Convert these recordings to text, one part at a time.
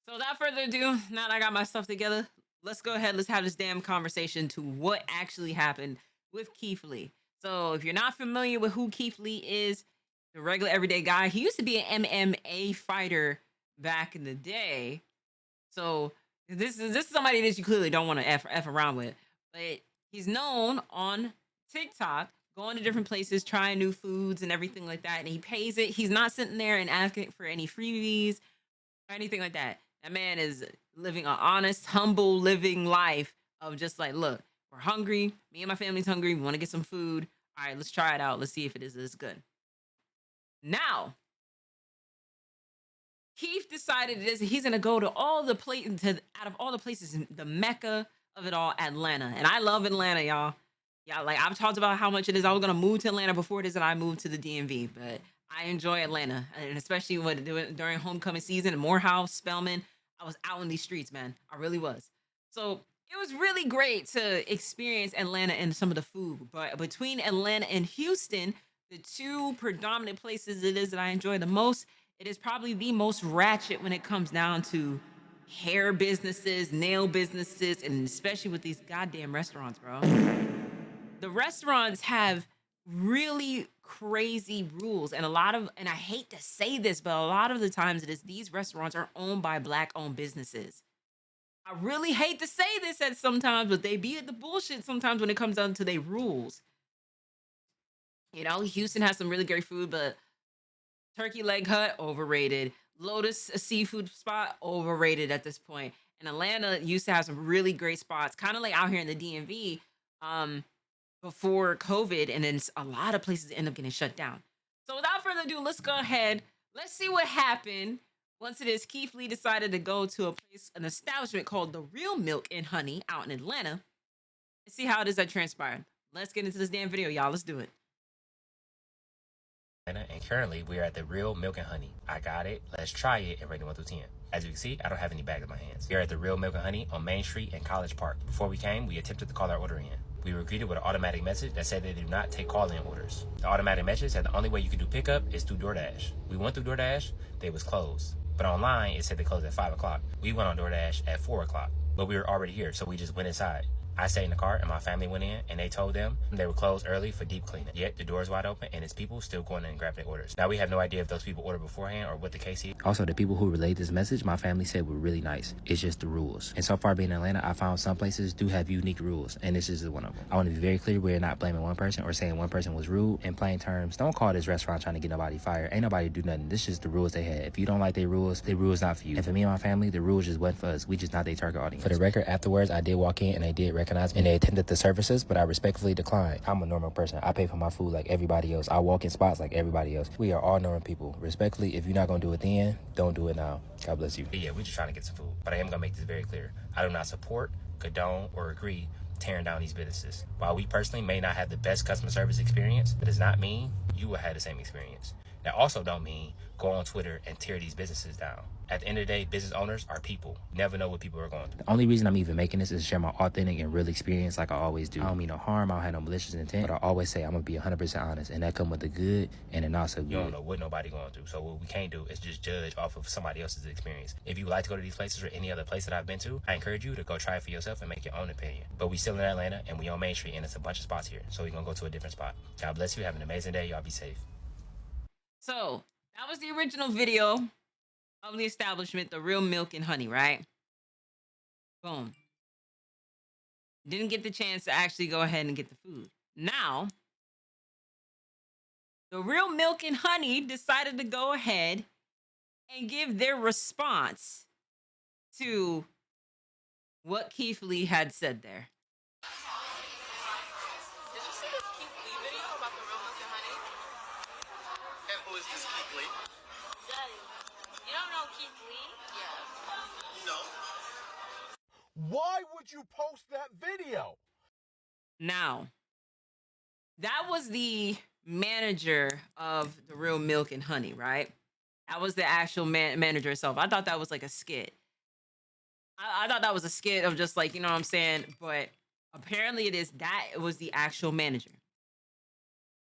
So without further ado, now that I got my stuff together, let's go ahead. Let's have this damn conversation to what actually happened with Keith Lee. So if you're not familiar with who Keith Lee is, the regular everyday guy, he used to be an MMA fighter back in the day. So this is somebody that you clearly don't want to f around with, but he's known on TikTok, going to different places, trying new foods and everything like that, and he pays it. He's not sitting there and asking for any freebies or anything like that. That man is living an honest, humble living life of just like, look, we're hungry. Me and my family's hungry. We want to get some food. All right, let's try it out. Let's see if it is this good. Now, Keith decided this. He's gonna go to all the places, out of all the places, the mecca of it all, Atlanta. And I love Atlanta, y'all. Yeah, like I've talked about how much it is. I was gonna move to Atlanta before it is that I moved to the DMV, but I enjoy Atlanta, and especially when during homecoming season and Morehouse, Spelman. I was out in these streets, man. I really was. So it was really great to experience Atlanta and some of the food. But between Atlanta and Houston, the two predominant places it is that I enjoy the most, it is probably the most ratchet when it comes down to hair businesses, nail businesses, and especially with these goddamn restaurants, bro. The restaurants have really crazy rules, and and I hate to say this, but a lot of the times it is these restaurants are owned by black owned businesses. I really hate to say this at sometimes, but they be at the bullshit sometimes when it comes down to their rules. Houston has some really great food, but Turkey Leg Hut, overrated. Lotus, a seafood spot, overrated at this point. And Atlanta used to have some really great spots, kind of like out here in the DMV, um, before COVID, and then a lot of places end up getting shut down. So without further ado, let's go ahead. Let's see what happened once it is Keith Lee decided to go to an establishment called The Real Milk and Honey out in Atlanta, and see how it is that transpired. Let's get into this damn video, y'all. Let's do it. And currently we are at the Real Milk and Honey. I got it. Let's try it and rate it 1 through 10. As you can see, I don't have any bags in my hands. We are at the Real Milk and Honey on Main Street in College Park. Before we came, we attempted to call our order in. We were greeted with an automatic message that said they do not take call-in orders. The automatic message said the only way you can do pickup is through DoorDash. We went through DoorDash, they was closed. But online, it said they closed at 5 o'clock. We went on DoorDash at 4 o'clock. But we were already here, so we just went inside. I stayed in the car and my family went in and they told them they were closed early for deep cleaning. Yet the door is wide open and it's people still going in and grabbing their orders. Now we have no idea if those people ordered beforehand or what the case is. Also, the people who relayed this message, my family said were really nice. It's just the rules. And so far being in Atlanta, I found some places do have unique rules and this is one of them. I want to be very clear, we're not blaming one person or saying one person was rude. In plain terms, don't call this restaurant trying to get nobody fired. Ain't nobody do nothing. This is just the rules they had. If you don't like their rules not for you. And for me and my family, the rules just went for us. We just not their target audience. For the record, afterwards, I did walk in and they did recognize me and they attended the services, but I respectfully declined. I'm a normal person. I pay for my food like everybody else. I walk in spots like everybody else. We are all normal people. Respectfully, if you're not gonna do it then, don't do it now. God bless you. But yeah, we're just trying to get some food. But I am gonna make this very clear. I do not support, condone, or agree tearing down these businesses. While we personally may not have the best customer service experience, that does not mean you will have the same experience. That also don't mean go on Twitter and tear these businesses down. At the end of the day, business owners are people. You never know what people are going through. The only reason I'm even making this is to share my authentic and real experience like I always do. I don't mean no harm, I don't have no malicious intent, but I always say I'm gonna be 100% honest, and that come with the good and the not so good. You don't know what nobody going through, so what we can't do is just judge off of somebody else's experience. If you like to go to these places or any other place that I've been to, I encourage you to go try it for yourself and make your own opinion. But we still in Atlanta, and we on Main Street, and it's a bunch of spots here, so we're gonna go to a different spot. God bless you, have an amazing day, y'all be safe. So that was the original video of the establishment, The Real Milk and Honey, right? Boom. Didn't get the chance to actually go ahead and get the food. Now, The Real Milk and Honey decided to go ahead and give their response to what Keith Lee had said there. Did you see this Keith Lee video about the real milk and honey? And who is this Keith Lee? Daddy, you don't know Keith Lee? Yeah. No. Why would you post that video? Now, that was the manager of The Real Milk and Honey, right? That was the actual manager itself. I thought that was like a skit. I thought that was a skit of just like, you know what I'm saying? But apparently it was the actual manager.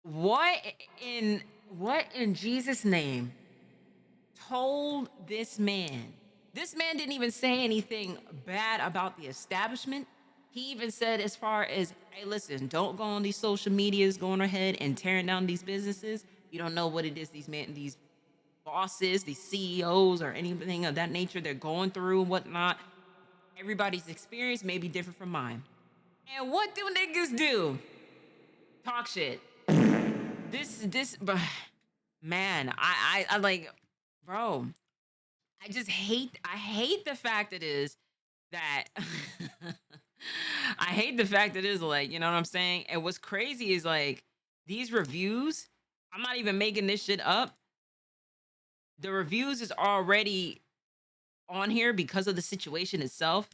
What in Jesus' name told this man this man didn't even say anything bad about the establishment. He even said, as far as, hey, listen, don't go on these social medias going ahead and tearing down these businesses. You don't know what it is these bosses, these CEOs, or anything of that nature they're going through and whatnot. Everybody's experience may be different from mine. And what do niggas do? Talk shit. But man, I like, bro. I hate the fact it is that I hate the fact it is like, you know what I'm saying? And what's crazy is like these reviews, I'm not even making this shit up. The reviews is already on here because of the situation itself.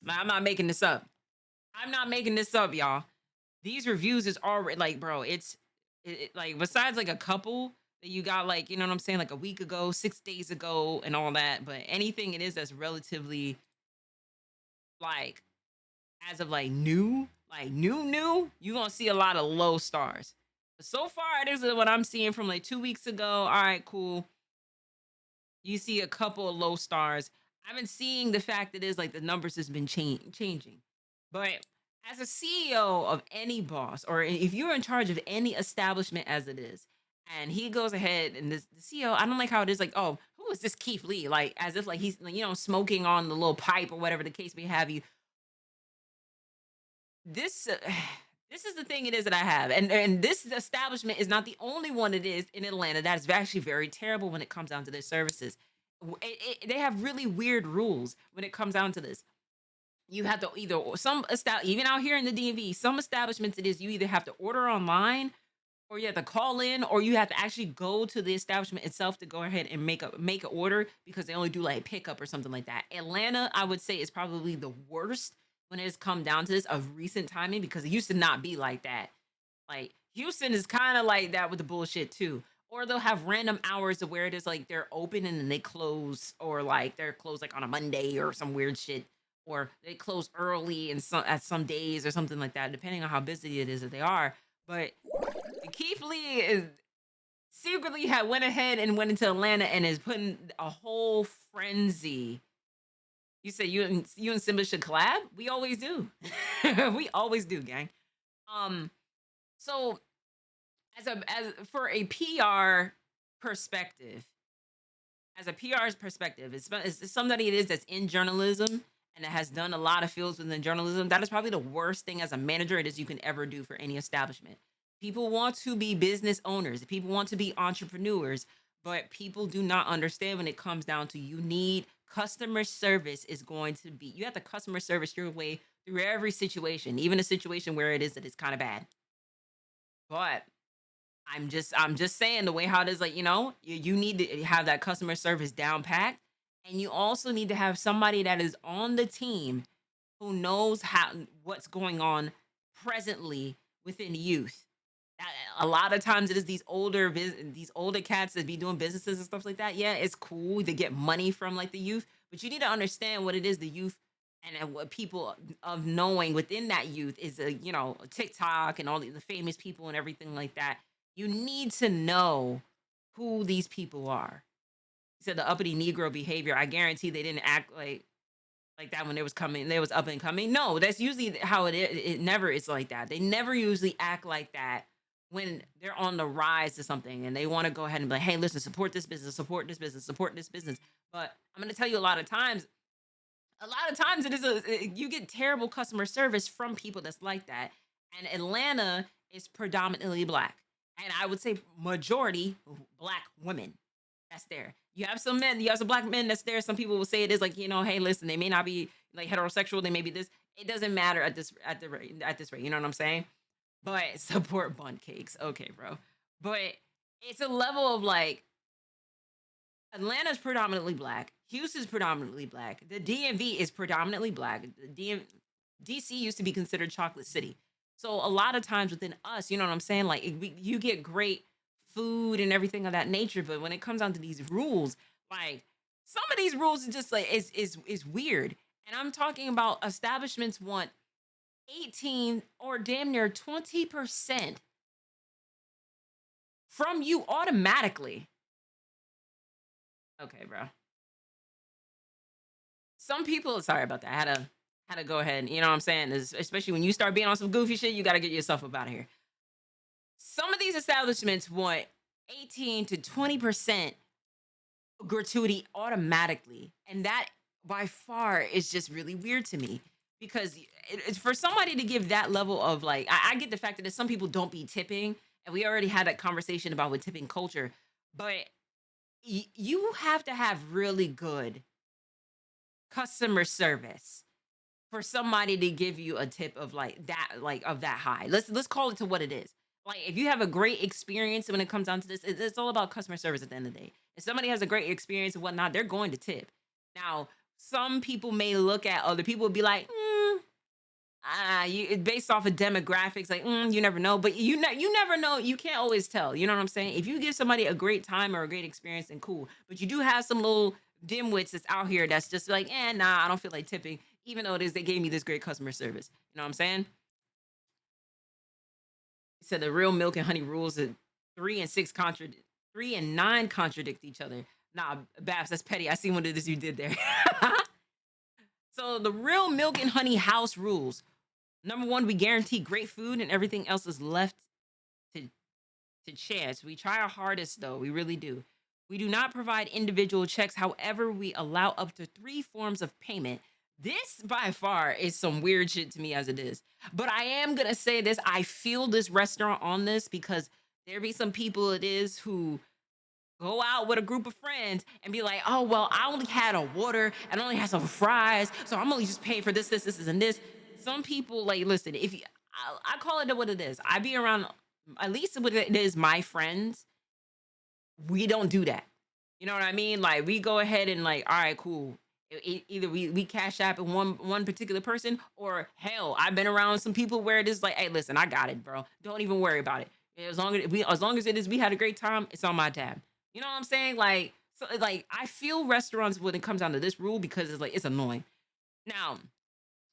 I'm not making this up. I'm not making this up, y'all. These reviews is already like, bro, like besides like a couple that you got like, you know what I'm saying, like a week ago, 6 days ago, and all that, but anything it is that's relatively like as of like new, you gonna see a lot of low stars. But so far, this is what I'm seeing from like 2 weeks ago. All right, cool. You see a couple of low stars. I've been seeing the fact that is like the numbers has been changing. But as a CEO of any boss, or if you're in charge of any establishment as it is, and he goes ahead and the CEO, I don't like how it is like, oh, who is this Keith Lee? Like as if like he's smoking on the little pipe or whatever the case may have you. This this is the thing it is that I have, and this establishment is not the only one it is in Atlanta that is actually very terrible when it comes down to their services. They have really weird rules when it comes down to this. You have to either even out here in the DMV, some establishments it is you either have to order online or you have to call in or you have to actually go to the establishment itself to go ahead and make an order because they only do like pickup or something like that. Atlanta, I would say, is probably the worst when it's come down to this of recent timing because it used to not be like that. Like Houston is kind of like that with the bullshit too. Or they'll have random hours of where it is like they're open and then they close, or like they're closed like on a Monday or some weird shit, or they close early and some at some days or something like that, depending on how busy it is that they are. But Keith Lee is secretly had went ahead and went into Atlanta and is putting a whole frenzy. You say you and Simba should collab? We always do. We always do, gang. Um, so as for a PR perspective, as a PR's perspective, it's somebody it is that's in journalism and that has done a lot of fields within journalism. That is probably the worst thing as a manager it is you can ever do for any establishment. People want to be business owners, people want to be entrepreneurs, but people do not understand when it comes down to you need customer service is going to be you have to customer service your way through every situation, even a situation where it is that it's kind of bad. But I'm just saying the way how it is like, you need to have that customer service down packed. And you also need to have somebody that is on the team who knows what's going on presently within youth. A lot of times it is these older cats that be doing businesses and stuff like that. Yeah, it's cool to get money from like the youth, but you need to understand what it is the youth and what people of knowing within that youth is TikTok and all the famous people and everything like that. You need to know who these people are. He said the uppity Negro behavior. I guarantee they didn't act like that when they was coming. They was up and coming. No, that's usually how it is. It never is like that. They never usually act like that when they're on the rise to something and they want to go ahead and be like, hey, listen, support this business, support this business, support this business. But I'm going to tell you a lot of times you get terrible customer service from people that's like that. And Atlanta is predominantly black. And I would say majority black women that's there. You have some men, you have some black men that's there. Some people will say it is like, hey, listen, they may not be like heterosexual, they may be this. It doesn't matter at this rate, you know what I'm saying? But support bun cakes. Okay, bro. But it's a level of like Atlanta's predominantly black. Houston's predominantly black. The DMV is predominantly black. DC used to be considered chocolate city. So a lot of times within us, you know what I'm saying? Like you get great food and everything of that nature, but when it comes down to these rules, like some of these rules is just like is weird. And I'm talking about establishments want 18 or damn near 20% from you automatically. Okay, bro. Some people, sorry about that. I had to go ahead. You know what I'm saying? Especially when you start being on some goofy shit, you got to get yourself up out of here. Some of these establishments want 18 to 20% gratuity automatically, and that by far is just really weird to me because it's for somebody to give that level of like I get the fact that some people don't be tipping, and we already had that conversation about with tipping culture, but you have to have really good customer service for somebody to give you a tip of like that, like of that high. Let's call it to what it is. Like if you have a great experience when it comes down to this, it's all about customer service at the end of the day. If somebody has a great experience and whatnot, they're going to tip. Now, some people may look at other people and be like, based off of demographics, like you never know. But you never know. You can't always tell. You know what I'm saying? If you give somebody a great time or a great experience, then cool. But you do have some little dimwits that's out here that's just like, nah, I don't feel like tipping, even though it is they gave me this great customer service. You know what I'm saying? He said the real milk and honey rules that 3 and 9 contradict each other. Nah, Babs, that's petty. I see what it is you did there. So the real milk and honey house rules. Number one, we guarantee great food and everything else is left to, to chance. We try our hardest though. We really do. We do not provide individual checks. However, we allow up to 3 forms of payment. This by far is some weird shit to me as it is. But I am going to say this. I feel this restaurant on this because there be some people it is who go out with a group of friends and be like, oh, well, I only had a water and I only had some fries. So I'm only just paying for this, and this. Some people like, listen, if you, I call it what it is. I be around, at least what it is, my friends, we don't do that. You know what I mean? Like we go ahead and like, all right, cool. Either we cash app in one particular person, or hell, I've been around some people where it is like, hey, listen, I got it, bro. Don't even worry about it. As long as it is, we had a great time. It's on my tab. You know what I'm saying? Like, so like I feel restaurants when it comes down to this rule because it's like it's annoying. Now,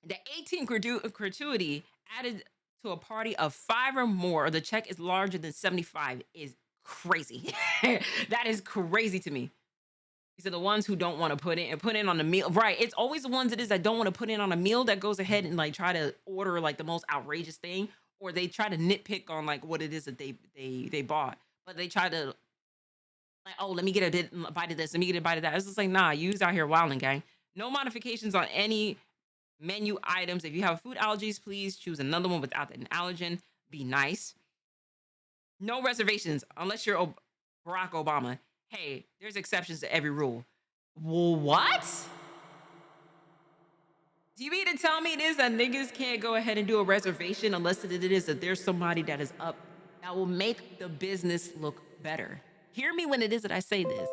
the 18 gratuity added to a party of 5 or more, the check is larger than 75 is crazy. That is crazy to me. These are the ones who don't want to put in on the meal. Right. It's always the ones it is that don't want to put in on a meal that goes ahead and like try to order like the most outrageous thing, or they try to nitpick on like what it is that they bought. But they try to like, oh, let me get a bite of this, let me get a bite of that. It's just like, nah, you's out here wilding, gang. No modifications on any menu items. If you have food allergies, please choose another one without an allergen. Be nice. No reservations unless you're Barack Obama. Hey, there's exceptions to every rule. Well, what? Do you mean to tell me it is that niggas can't go ahead and do a reservation unless it is that there's somebody that is up that will make the business look better? Hear me when it is that I say this.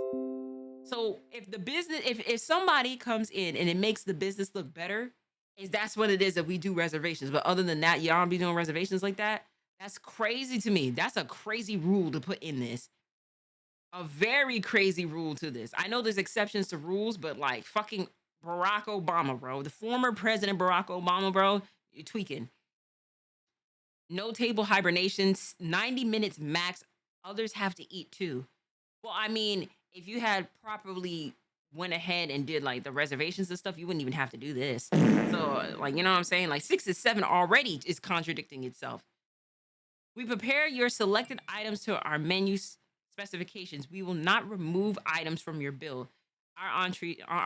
So if the business, if somebody comes in and it makes the business look better, is that's what it is that we do reservations. But other than that, y'all don't be doing reservations like that. That's crazy to me. That's a crazy rule to put in this. A very crazy rule to this. I know there's exceptions to rules, but like fucking Barack Obama, bro, the former president Barack Obama, bro, you're tweaking. No table hibernations, 90 minutes max. Others have to eat too. Well, I mean, if you had properly went ahead and did like the reservations and stuff, you wouldn't even have to do this. So, like, you know what I'm saying? Like 6 to 7 already is contradicting itself. We prepare your selected items to our menu specifications. We will not remove items from your bill. Our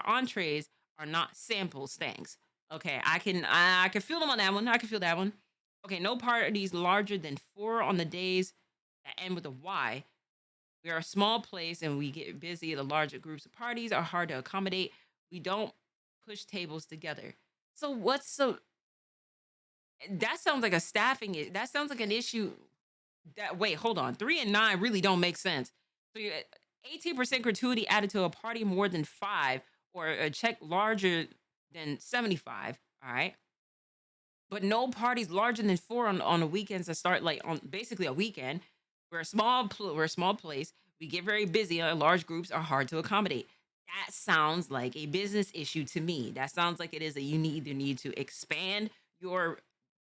entrees are not sample stanks. Okay, I can feel them on that one. I can feel that one. Okay, no parties larger than 4 on the days that end with a Y. We are a small place and we get busy. The larger groups of parties are hard to accommodate. We don't push tables together. So what's so that sounds like a that sounds like an issue that wait, hold on. 3 and 9 really don't make sense. So you 18% gratuity added to a party more than 5 or a check larger than 75. All right. But no parties larger than 4 on the weekends that start like on basically a weekend. We're a small place. We get very busy. Large groups are hard to accommodate. That sounds like a business issue to me. That sounds like it is that you either need to expand your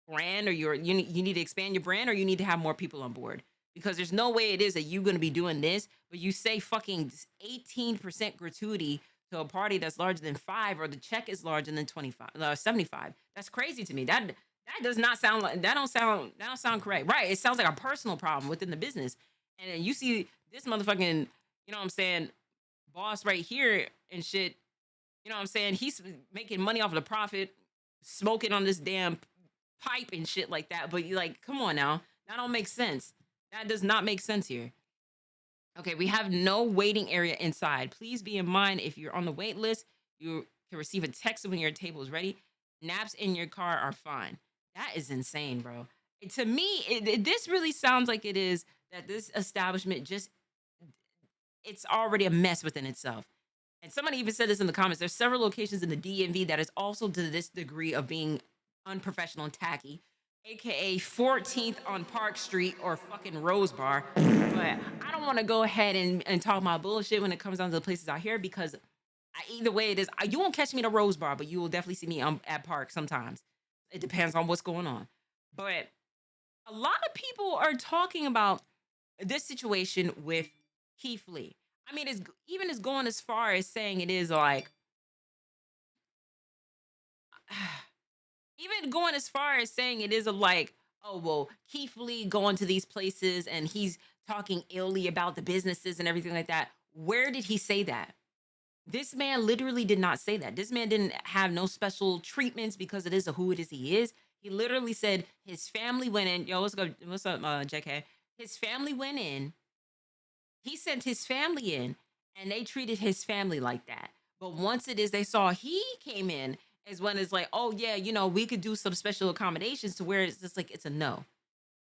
brand or you need to expand your brand or you need to have more people on board. Because there's no way it is that you're going to be doing this, but you say fucking 18% gratuity to a party that's larger than 5 or the check is larger than 25 75. That's crazy to me. That does not sound like that don't sound correct. Right. It sounds like a personal problem within the business. And then you see this motherfucking, you know what I'm saying, boss right here and shit, you know what I'm saying? He's making money off of the profit, smoking on this damn pipe and shit like that. But you like, come on now. That don't make sense. That does not make sense here. Okay, we have no waiting area inside. Please be in mind if you're on the wait list, you can receive a text when your table is ready. Naps in your car are fine. That is insane, bro. To me, this really sounds like it is that this establishment just it's already a mess within itself. And somebody even said this in the comments. There's several locations in the DMV that is also to this degree of being unprofessional and tacky, aka 14th on Park Street or fucking Rose Bar. But I don't want to go ahead and talk my bullshit when it comes down to the places out here because either way it is, you won't catch me at a Rose Bar, but you will definitely see me at Park sometimes. It depends on what's going on. But a lot of people are talking about this situation with Keith Lee. I mean, it's even is going as far as saying it is like, even going as far as saying it is a like, oh well, Keith Lee going to these places and he's talking illy about the businesses and everything like that. Where did he say that? This man literally did not say that. This man didn't have no special treatments because it is who it is he is. He literally said his family went in. Yo, what's up, JK? His family went in. He sent his family in, and they treated his family like that. But once it is they saw he came in, is when it's like, oh yeah, you know, we could do some special accommodations to where it's just like it's a no.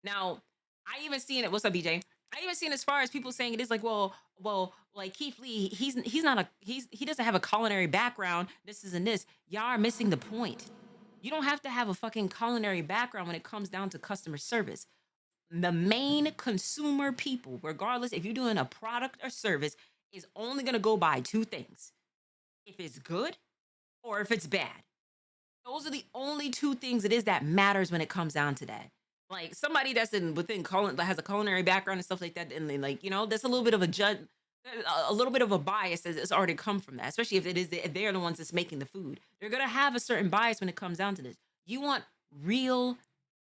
Now, I even seen it. What's up, BJ? I even seen as far as people saying it is like, well, like Keith Lee, he's not a he doesn't have a culinary background. This is and this. Y'all are missing the point. You don't have to have a fucking culinary background when it comes down to customer service. The main consumer people, regardless if you're doing a product or service, is only gonna go by two things: if it's good or if it's bad. Those are the only two things it is that matters when it comes down to that. Like somebody that's in within that has a culinary background and stuff like that, and they like, you know, that's a little bit of a judge, a little bit of a bias that's already come from that. Especially if it is if they're the ones that's making the food, they're gonna have a certain bias when it comes down to this. You want real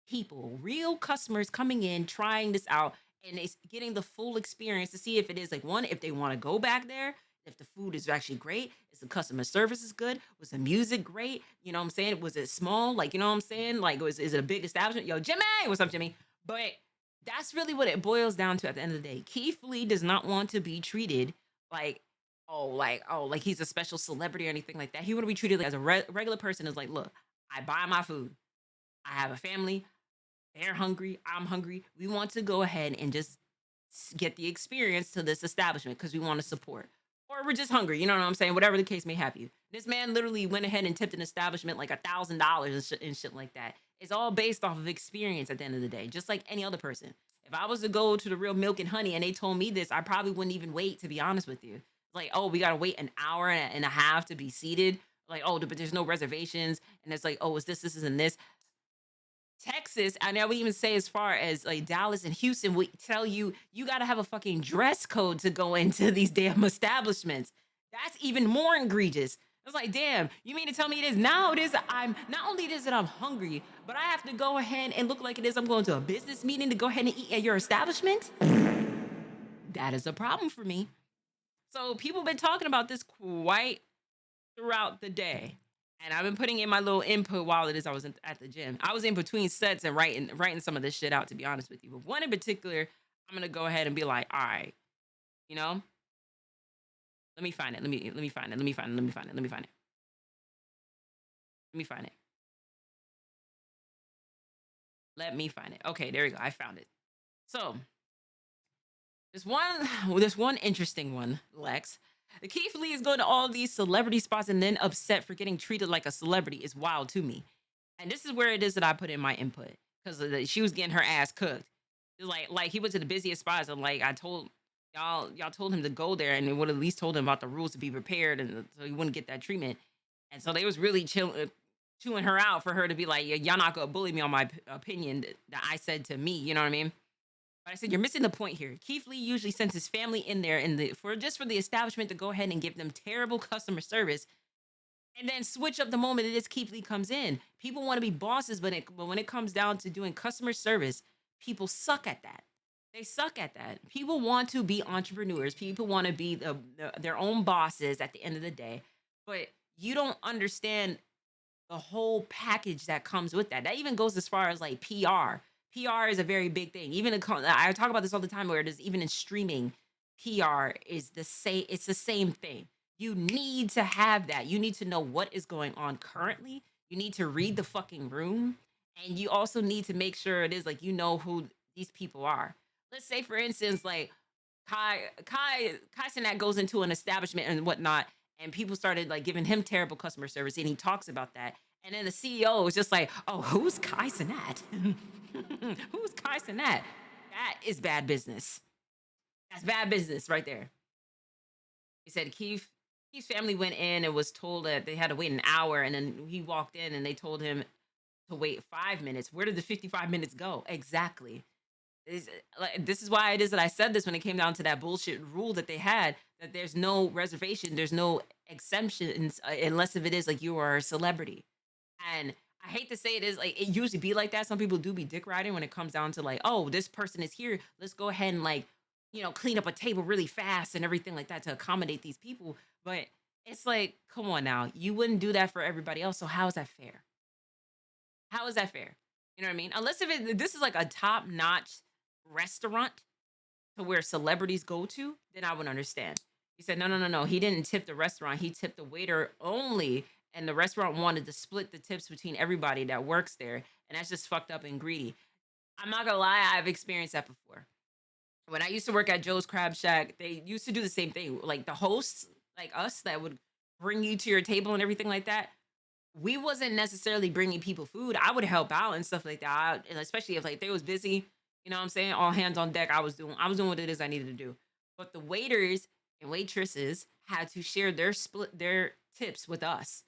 people, real customers coming in, trying this out, and it's getting the full experience to see if it is like one, if they want to go back there, if the food is actually great, is the customer service is good, was the music great? You know what I'm saying? Was it small? Like, you know what I'm saying? Like, is it a big establishment? Yo, Jimmy, what's up, Jimmy? But that's really what it boils down to at the end of the day. Keith Lee does not want to be treated like, like he's a special celebrity or anything like that. He want to be treated like as a regular person. Is like, look, I buy my food. I have a family. They're hungry. I'm hungry. We want to go ahead and just get the experience to this establishment because we want to support. Or we're just hungry. You know what I'm saying? Whatever the case may have you. This man literally went ahead and tipped an establishment like $1,000 and shit like that. It's all based off of experience at the end of the day, just like any other person. If I was to go to the Real Milk and Honey and they told me this, I probably wouldn't even wait, to be honest with you. Like, oh, we got to wait an hour and a half to be seated. Like, oh, but there's no reservations. And it's like, oh, it's this, and this. Texas, and I would even say as far as like Dallas and Houston, would tell you you got to have a fucking dress code to go into these damn establishments. That's even more egregious. It's like, damn, you mean to tell me it is now? It is. I'm not only it is that I'm hungry, but I have to go ahead and look like it is I'm going to a business meeting to go ahead and eat at your establishment. That is a problem for me. So people have been talking about this quite throughout the day. And I've been putting in my little input while it is I was at the gym. I was in between sets and writing some of this shit out, to be honest with you. But one in particular, I'm gonna go ahead and be like, all right, you know, let me find it. Let me find it. Let me find it. Let me find it. Let me find it. Let me find it. Let me find it. Okay, there we go. I found it. So this one interesting one, Lex. The Keith Lee is going to all these celebrity spots and then upset for getting treated like a celebrity is wild to me. And this is where it is that I put in my input because she was getting her ass cooked. It's like he went to the busiest spots and like I told y'all told him to go there and it would at least told him about the rules to be prepared and so he wouldn't get that treatment. And so they was really chewing her out for her to be like, y'all not gonna bully me on my opinion that I said to me. You know what I mean? But I said you're missing the point here. Keith Lee usually sends his family in there for the establishment to go ahead and give them terrible customer service, and then switch up the moment it is Keith Lee comes in. People want to be bosses, but when it comes down to doing customer service, people suck at that. They suck at that. People want to be entrepreneurs. People want to be their own bosses at the end of the day, but you don't understand the whole package that comes with that. That even goes as far as like PR. PR is a very big thing. I talk about this all the time where it is even in streaming, PR is the same, it's the same thing. You need to have that. You need to know what is going on currently. You need to read the fucking room. And you also need to make sure it is like you know who these people are. Let's say, for instance, like Kai Cenat goes into an establishment and whatnot, and people started like giving him terrible customer service, and he talks about that. And then the CEO was just like, "Oh, who's Kai Cenat? Who's Kai Cenat? That is bad business. That's bad business right there." He said Keith's family went in and was told that they had to wait an hour, and then he walked in and they told him to wait 5 minutes. Where did the 55 minutes go? Exactly. This is why it is that I said this when it came down to that bullshit rule that they had, that there's no reservation, there's no exemptions unless if it is like you are a celebrity. And I hate to say it is like it usually be like that. Some people do be dick riding when it comes down to like, oh, this person is here. Let's go ahead and like, clean up a table really fast and everything like that to accommodate these people. But it's like, come on now, you wouldn't do that for everybody else. So how is that fair? How is that fair? You know what I mean? Unless if this is like a top notch restaurant to where celebrities go to, then I would understand. He said, no, no, no, no. He didn't tip the restaurant. He tipped the waiter only. And the restaurant wanted to split the tips between everybody that works there. And that's just fucked up and greedy. I'm not gonna lie, I've experienced that before. When I used to work at Joe's Crab Shack, they used to do the same thing. Like the hosts, like us, that would bring you to your table and everything like that. We wasn't necessarily bringing people food. I would help out and stuff like that. And especially if like they was busy, you know what I'm saying? All hands on deck. I was doing what it is I needed to do. But the waiters and waitresses had to share their tips with us.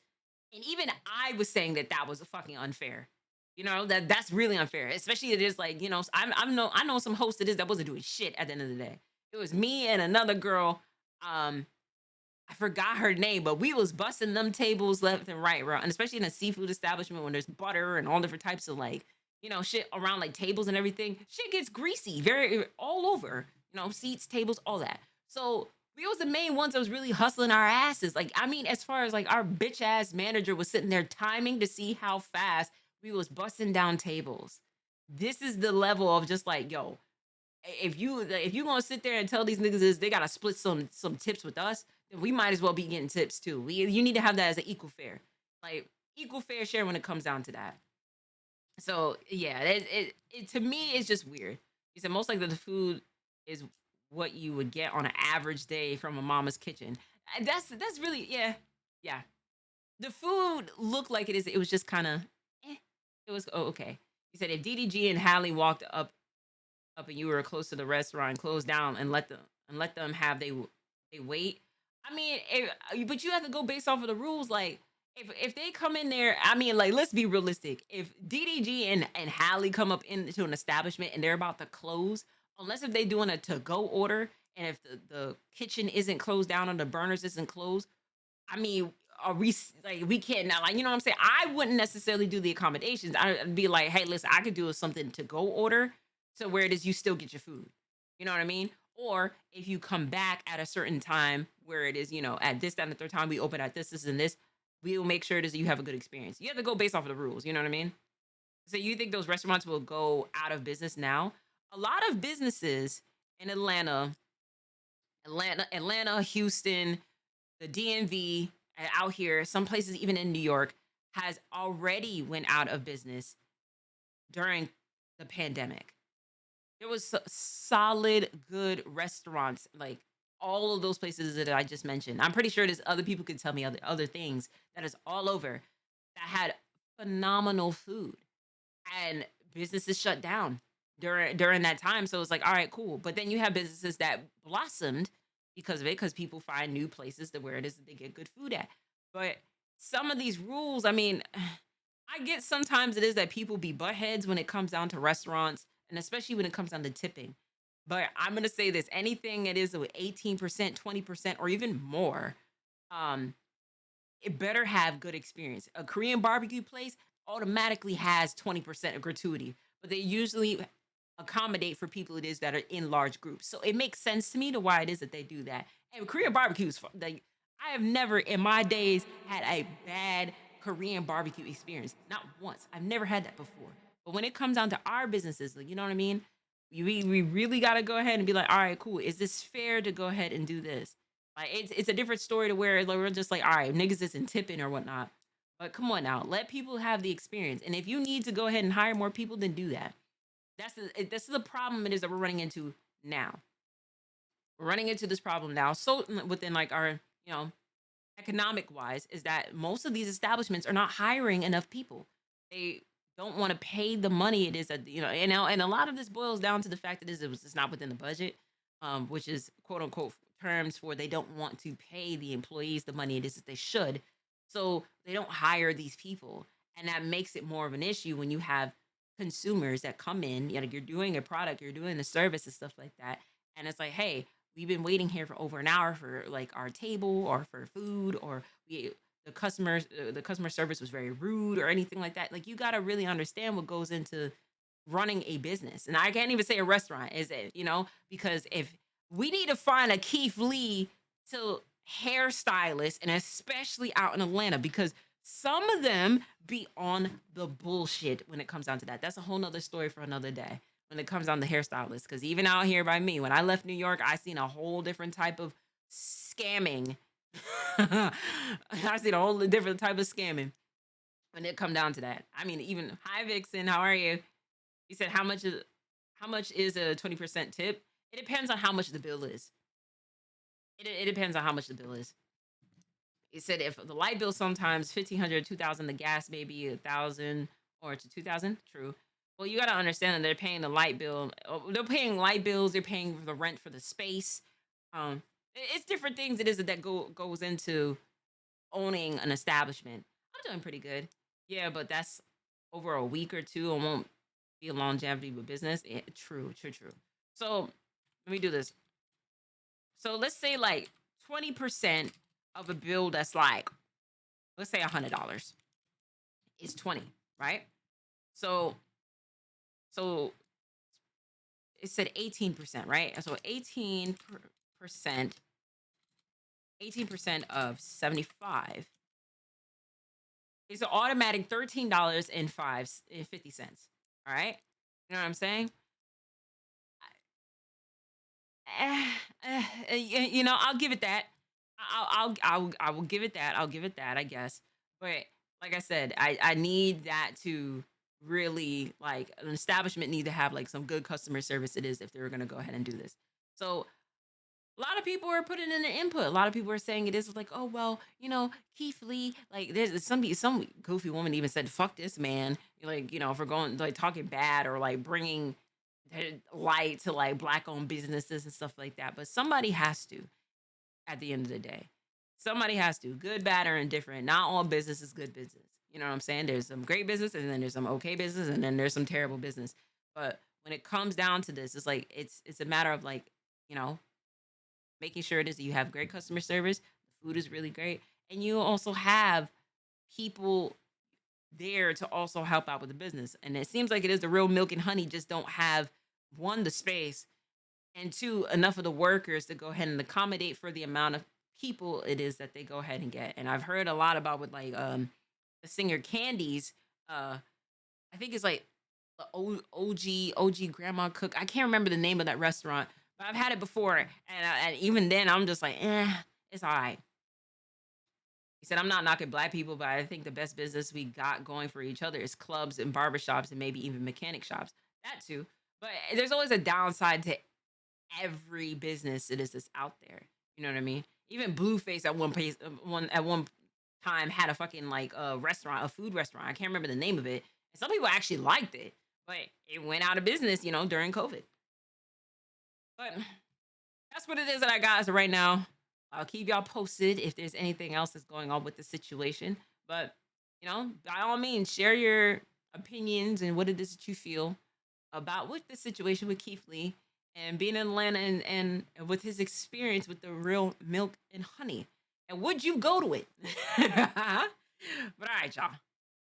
And even I was saying that that was fucking unfair. That's really unfair. Especially it is like, I know some hosts that wasn't doing shit at the end of the day. It was me and another girl. I forgot her name, but we was busting them tables left and right, bro. And especially in a seafood establishment when there's butter and all different types of like, shit around like tables and everything. Shit gets greasy, very all over. Seats, tables, all that. So we was the main ones that was really hustling our asses. Like, I mean, as far as like our bitch ass manager was sitting there timing to see how fast we was busting down tables. This is the level of just like, yo, if you gonna sit there and tell these niggas is they gotta split some tips with us, then we might as well be getting tips too. You need to have that as an equal fair, like equal fair share when it comes down to that. So yeah, it to me it's just weird. He said most likely the food is what you would get on an average day from a mama's kitchen. And that's really yeah. The food looked like it is. It was just kind of it was okay. He said if DDG and Hallie walked up and you were close to the restaurant, close down and let them have they wait. I mean, but you have to go based off of the rules. Like if they come in there, I mean, like let's be realistic. If DDG and Hallie come up into an establishment and they're about to close, unless if they doing a to go order and if the kitchen isn't closed down or the burners isn't closed, I mean, are we like we can't now? Like you know what I'm saying? I wouldn't necessarily do the accommodations. I'd be like, hey, listen, I could do something to go order, so where it is you still get your food. You know what I mean? Or if you come back at a certain time where it is, at this, that, and the third time we open at this, and this, we will make sure it is that you have a good experience. You have to go based off of the rules. You know what I mean? So you think those restaurants will go out of business now? A lot of businesses in Atlanta, Houston, the DMV, and out here, some places even in New York, has already went out of business during the pandemic. There was solid, good restaurants, like all of those places that I just mentioned. I'm pretty sure there's other people could tell me other things that is all over that had phenomenal food and businesses shut down during that time. So it's like, all right, cool. But then you have businesses that blossomed because of it, because people find new places to where it is that they get good food at. But some of these rules, I mean, I get sometimes it is that people be butt heads when it comes down to restaurants, and especially when it comes down to tipping. But I'm gonna say this: anything that is with 18%, 20%, or even more, um, it better have good experience. A Korean barbecue place automatically has 20% of gratuity, but they usually accommodate for people it is that are in large groups. So it makes sense to me to why it is that they do that. And Korean barbecue is like I have never in my days had a bad Korean barbecue experience. Not once. I've never had that before. But when it comes down to our businesses, like, you know what I mean? We really got to go ahead and be like, all right, cool. Is this fair to go ahead and do this? Like it's a different story to where like, we're just like, all right, niggas isn't tipping or whatnot. But come on now, let people have the experience. And if you need to go ahead and hire more people, then do that. This is the problem it is that we're running into now. We're running into this problem now. So within like our, you know, economic wise, is that most of these establishments are not hiring enough people. They don't want to pay the money it is that and a lot of this boils down to the fact that it was just not within the budget, which is quote unquote terms for they don't want to pay the employees the money it is that they should. So they don't hire these people. And that makes it more of an issue when you have consumers that come in, you know, you're doing a product, you're doing a service and stuff like that. And it's like, hey, we've been waiting here for over an hour for like our table or for food, or we the customer service was very rude or anything like that. Like you got to really understand what goes into running a business. And I can't even say a restaurant, is it, because if we need to find a Keith Lee to hairstylist, and especially out in Atlanta, because some of them be on the bullshit when it comes down to that. That's a whole nother story for another day when it comes down to hairstylists. Because even out here by me, when I left New York, I seen a whole different type of scamming. I seen a whole different type of scamming when it come down to that. I mean, even hi Vixen, how are you? You said how much is a 20% tip? It depends on how much the bill is. It depends on how much the bill is. It said if the light bill sometimes 1,500, 2,000, the gas maybe 1,000 or to 2,000. True. Well, you got to understand that they're paying the light bill. They're paying light bills. They're paying for the rent for the space. It's different things. It is that goes into owning an establishment. I'm doing pretty good. Yeah, but that's over a week or two. I won't be a longevity with business. True, true, true. So let me do this. So let's say like 20% of a bill that's like, let's say $100 is 20, right? So so it said 18%, right? So 18% of 75 is an automatic $13.50. All right. You know what I'm saying? Eh, I'll give it that. I will give it that. I'll give it that, I guess. But like I said, I need that to really like an establishment need to have like some good customer service. It is if they're gonna go ahead and do this. So a lot of people are putting in their input. A lot of people are saying it is like, oh well, Keith Lee. Like there's some goofy woman even said, "Fuck this man." Like if we're going like talking bad or like bringing light to like black owned businesses and stuff like that. But somebody has to at the end of the day. Somebody has to, good, bad, or indifferent. Not all business is good business. You know what I'm saying? There's some great business, and then there's some okay business, and then there's some terrible business. But when it comes down to this, it's like it's a matter of like you know making sure it is that you have great customer service, the food is really great, and you also have people there to also help out with the business. And it seems like it is the real milk and honey just don't have one the space and two enough of the workers to go ahead and accommodate for the amount of people it is that they go ahead and get. And I've heard a lot about with like the singer Candies. I think it's like the OG Grandma Cook. I can't remember the name of that restaurant, but I've had it before, and even then I'm just like, it's all right. He said, I'm not knocking black people, but I think the best business we got going for each other is clubs and barbershops and maybe even mechanic shops. That too. But there's always a downside to every business it is that's out there. You know what I mean? Even Blueface at one time had a fucking like a restaurant, a food restaurant. I can't remember the name of it. And some people actually liked it, but it went out of business, during COVID. But that's what it is that I got as of right now. I'll keep y'all posted if there's anything else that's going on with the situation. But, by all means, share your opinions and what it is that you feel about with the situation with Keith Lee. and being in Atlanta and with his experience with the real milk and honey. And would you go to it? But all right, y'all.